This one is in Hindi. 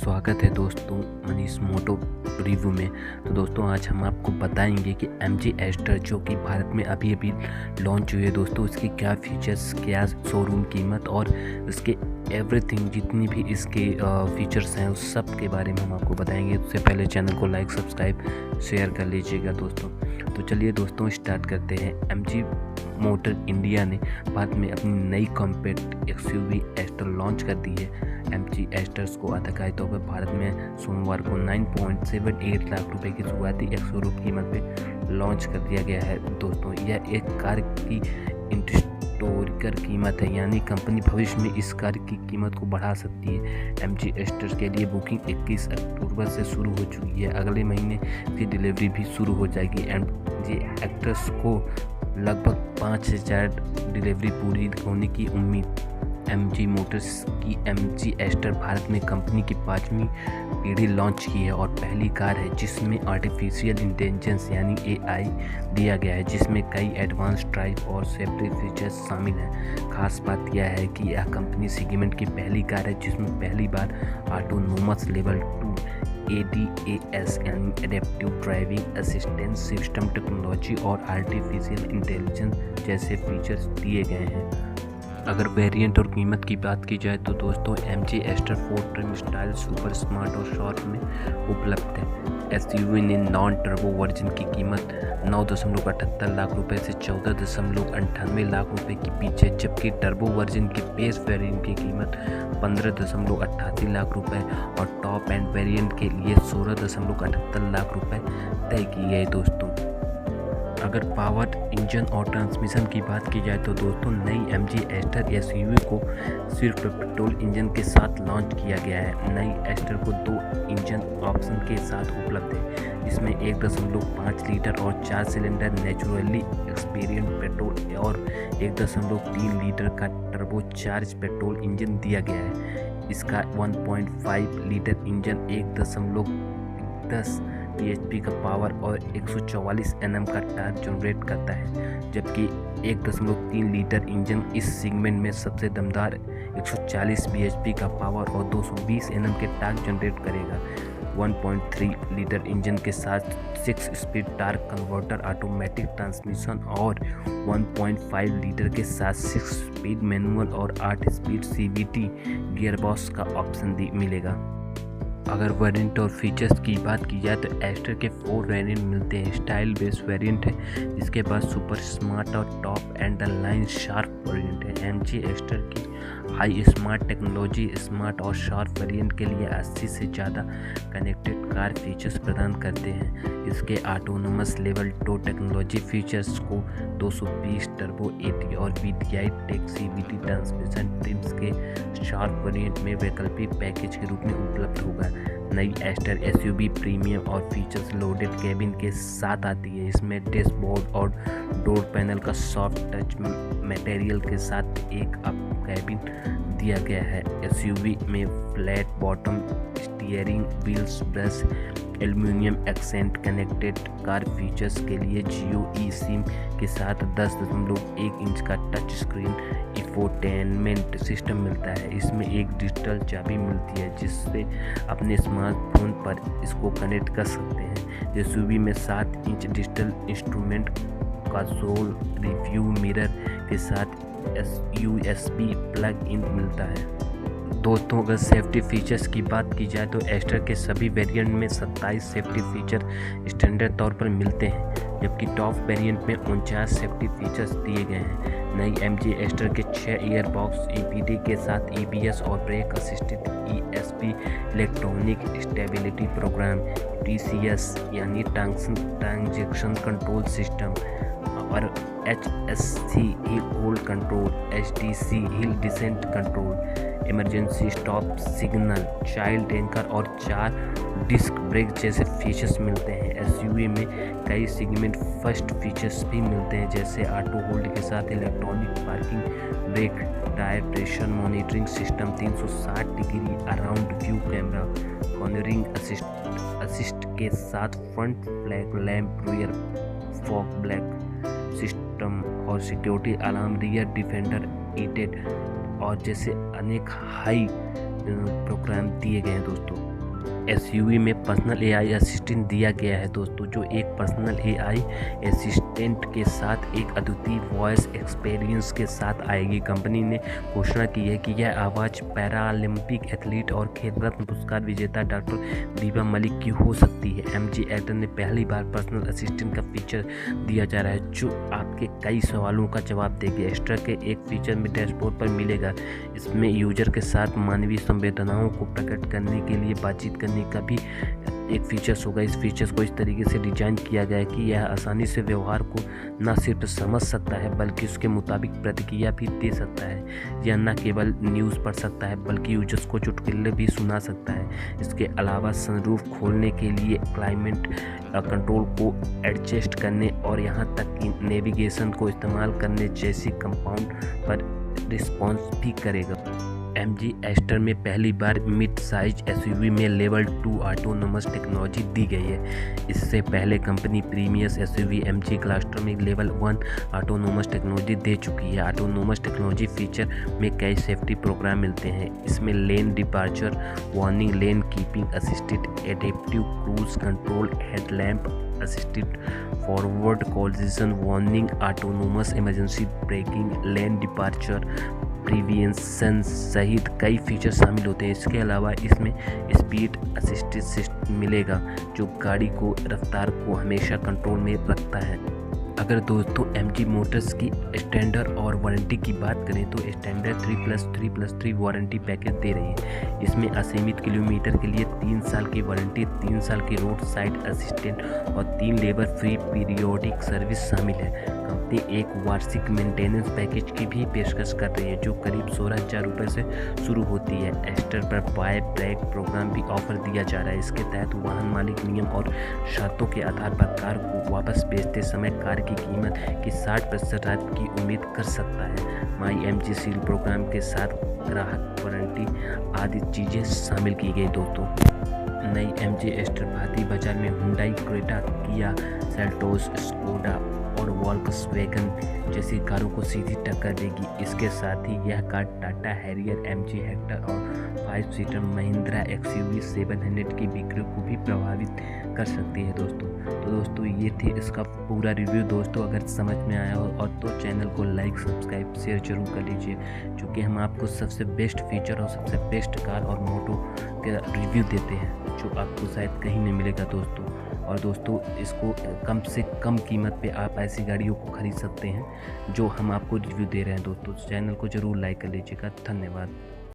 स्वागत है दोस्तों मनीष मोटो रिव्यू में। तो दोस्तों आज हम आपको बताएंगे कि MG एस्टर जो कि भारत में अभी अभी लॉन्च हुई है दोस्तों, उसकी क्या फीचर्स, क्या शोरूम कीमत और इसके एवरीथिंग जितनी भी इसके फीचर्स हैं उस सब के बारे में हम आपको बताएंगे। उससे पहले चैनल को लाइक, सब्सक्राइब, शेयर कर लीजिएगा दोस्तों। तो चलिए दोस्तों स्टार्ट करते हैं। MG मोटर इंडिया ने भारत में अपनी नई कॉम्पैक्ट SUV एस्टर लॉन्च कर दी है। MG एस्टर्स को आधिकारिक तौर पर भारत में सोमवार को 9.78 लाख रुपए की शुरुआती शोरूम कीमत पे लॉन्च कर दिया गया है दोस्तों। यह एक कार की हिस्टोरिकल कीमत है, यानी कंपनी भविष्य में इस कार की कीमत को बढ़ा सकती है। MG एस्टर्स के लिए बुकिंग 21 अक्टूबर से शुरू हो चुकी है। अगले महीने की डिलीवरी भी शुरू हो जाएगी। MG एस्टर्स को लगभग 5000 डिलीवरी पूरी होने की उम्मीद। MG मोटर्स की MG एस्टर भारत में कंपनी की 5वीं पीढ़ी लॉन्च की है और पहली कार है जिसमें आर्टिफिशियल इंटेलिजेंस यानी AI दिया गया है, जिसमें कई एडवांस ड्राइव और सेफ्टी फीचर्स शामिल हैं। खास बात यह है कि यह कंपनी सेगमेंट की पहली कार है जिसमें पहली बार ऑटोनोमस लेवल 2 ADAS यानी adaptive driving assistance system technology और आर्टिफिशियल इंटेलिजेंस जैसे फीचर्स दिए गए हैं। अगर वेरिएंट और कीमत की बात की जाए तो दोस्तों MG Astor 4 trim style, super smart और शॉर्ट में उपलब्ध है। SUV ने नॉन टर्बो वर्जन की कीमत 9.78 लाख रुपए से 14.98 लाख रुपए की पीछे, जबकि टर्बो वर्जन की बेस वेरिएंट की कीमत 15.88 लाख रुपए और टॉप एंड वेरिएंट के लिए 16.78 लाख रुपए तय की है दोस्तों। अगर पावर, इंजन और ट्रांसमिशन की बात की जाए तो दोस्तों नई MG एस्टर SUV को सिर्फ पेट्रोल इंजन के साथ लॉन्च किया गया है। नई एस्टर को 2 इंजन ऑप्शन के साथ उपलब्ध है। इसमें 1.5 लीटर और 4 सिलेंडर नेचुरली एक्सपीरियंस पेट्रोल और 1.3 लीटर का टर्बो चार्ज पेट्रोल इंजन दिया गया है। इसका 1.5 लीटर इंजन 1.10 bhp का पावर और 144 Nm का टॉर्क जनरेट करता है, जबकि 1.3 लीटर इंजन इस सेगमेंट में सबसे दमदार 140 bhp का पावर और 220 Nm के टॉर्क जनरेट करेगा। 1.3 लीटर इंजन के साथ 6 speed torque converter automatic transmission और 1.5 लीटर के साथ 6 स्पीड मैनुअल और 8 स्पीड CVT गियरबॉक्स का ऑप्शन मिलेगा। अगर वेरिएंट और फीचर्स की बात की जाए तो एस्टर के 4 वेरिएंट मिलते हैं। स्टाइल बेस वेरिएंट है, इसके बाद सुपर स्मार्ट और top and line sharp variant है। MG एस्टर की हाई स्मार्ट टेक्नोलॉजी स्मार्ट और शार्प वेरिएंट के लिए 80 से ज़्यादा कनेक्टेड कार फीचर्स प्रदान करते हैं। इसके ऑटोनोमस लेवल 2 टेक्नोलॉजी फीचर्स को 220 टर्बो AT और VTI tech CVT transmission trims के शार्प वेरिएंट में वैकल्पिक पैकेज के रूप में उपलब्ध होगा। नई एस्टर SUV प्रीमियम और फीचर्स लोडेड कैबिन के साथ आती है। इसमें डैशबोर्ड और डोर पैनल का सॉफ्ट टच मटेरियल के साथ एक अप कैबिन दिया गया है। SUV में flat bottom steering wheels, brush aluminium accent connected car features के लिए जियो eSIM के साथ 10.1 इंच का टच स्क्रीन इंफोटेनमेंट सिस्टम मिलता है। इसमें एक डिजिटल चाबी मिलती है जिससे अपने स्मार्टफोन पर इसको कनेक्ट कर सकते हैं। SUV में 7 inch digital instrument console, review mirror के साथ USB प्लग इन मिलता है। दोस्तों अगर सेफ्टी फीचर्स की बात की जाए तो एस्टर के सभी वेरिएंट में 27 सेफ्टी फीचर स्टैंडर्ड तौर पर मिलते हैं, जबकि टॉप वेरिएंट में 49 सेफ्टी फीचर्स दिए गए हैं। नई MG एस्टर के 6 ईयर बॉक्स EPD के साथ ABS और brake assisted ESP electronic stability programme TCS यानी ट्रांजैक्शन कंट्रोल सिस्टम और HSC hill hold control, HDC hill descent control, emergency stop signal, child anchor और 4 डिस्क ब्रेक जैसे फीचर्स मिलते हैं। SUV में कई सेगमेंट फर्स्ट फीचर्स भी मिलते हैं, जैसे ऑटो होल्ड के साथ electronic parking brake, tyre pressure monitoring system, 360 degree around view camera, cornering assist के साथ front flag lamp, rear fog black system और security alarm, rear defender heated और जैसे अनेक हाई प्रोग्राम दिए गए हैं दोस्तों। एसयूवी में पर्सनल एआई असिस्टेंट दिया गया है दोस्तों, जो एक पर्सनल एआई असिस्टेंट के साथ एक अद्वितीय वॉइस एक्सपीरियंस के साथ आएगी। कंपनी ने घोषणा की है कि यह आवाज़ पैरालंपिक एथलीट और खेल रत्न पुरस्कार विजेता डॉक्टर दीपा मलिक की हो सकती है। एमजी एस्टर ने पहली बार पर्सनल असिस्टेंट का फीचर दिया जा रहा है, जो आपके कई सवालों का जवाब देगी। एस्टर के एक फीचर में डैशबोर्ड पर मिलेगा। इसमें यूजर के साथ मानवीय संवेदनाओं को प्रकट करने के लिए बातचीत करने का भी एक फीचर्स होगा। इस फीचर्स को इस तरीके से डिजाइन किया गया है कि यह आसानी से व्यवहार को न सिर्फ समझ सकता है बल्कि उसके मुताबिक प्रतिक्रिया भी दे सकता है। यह न केवल न्यूज़ पढ़ सकता है बल्कि यूजर्स को चुटकुले भी सुना सकता है। इसके अलावा सनरूफ खोलने के लिए क्लाइमेट कंट्रोल को एडजस्ट करने और यहाँ तक कि नेविगेशन को इस्तेमाल करने जैसी कंपाउंड पर रिस्पॉन्स भी करेगा। एमजी एस्टर में पहली बार मिड साइज एसयूवी में लेवल 2 ऑटोनोमस टेक्नोलॉजी दी गई है। इससे पहले कंपनी प्रीमियस एसयूवी एमजी क्लस्टर में लेवल 1 ऑटोनोमस टेक्नोलॉजी दे चुकी है। ऑटोनोमस टेक्नोलॉजी फीचर में कई सेफ्टी प्रोग्राम मिलते हैं। इसमें lane departure warning, lane keeping assisted, adaptive cruise control, headlamp assisted forward collision warning, autonomous emergency braking, lane departure prevention सहित कई फीचर शामिल होते हैं। इसके अलावा इसमें स्पीड असिस्टेड सिस्टम मिलेगा, जो गाड़ी को रफ्तार को हमेशा कंट्रोल में रखता है। अगर दोस्तों एमजी मोटर्स की स्टैंडर्ड और वारंटी की बात करें तो स्टैंडर्ड 3+3+3 वारंटी पैकेज दे रही है। इसमें असीमित किलोमीटर के लिए 3 साल की वारंटी, 3 साल की रोड साइड असिस्टेंट और 3 लेबर फ्री पीरियोडिक सर्विस शामिल है। कंपनी एक वार्षिक मेंटेनेंस पैकेज की भी पेशकश कर रही है, जो करीब 16,000 रुपये से शुरू होती है। एस्टर पर बाय बैक प्रोग्राम भी ऑफर दिया जा रहा है। इसके तहत वाहन मालिक नियम और शर्तों के आधार पर कार को वापस बेचते समय कार की कीमत की 60% राहत की उम्मीद कर सकता है। माई एमजी सील प्रोग्राम के साथ ग्राहक वारंटी आदि चीज़ें शामिल की गई दोस्तों। नई एमजी एस्टर भारतीय बाजार में हुंडई, क्रेटा, किया, सेल्टोस, स्कोडा और वोल्क्सवैगन जैसी कारों को सीधी टक्कर देगी। इसके साथ ही यह car Tata Harrier, MG Hector और 5 सीटर महिंद्रा एक्सयूवी 700 की बिक्री को भी प्रभावित कर सकती है दोस्तों। तो दोस्तों ये थे इसका पूरा रिव्यू। दोस्तों अगर समझ में आया हो और तो चैनल को लाइक, सब्सक्राइब, शेयर जरूर कर लीजिए, क्योंकि हम आपको सबसे बेस्ट फीचर और सबसे बेस्ट कार और मोटो का रिव्यू देते हैं, जो आपको शायद कहीं नहीं मिलेगा दोस्तों। और दोस्तों इसको कम से कम कीमत पे आप ऐसी गाड़ियों को खरीद सकते हैं जो हम आपको रिव्यू दे रहे हैं दोस्तों। चैनल को ज़रूर लाइक कर लीजिएगा। धन्यवाद।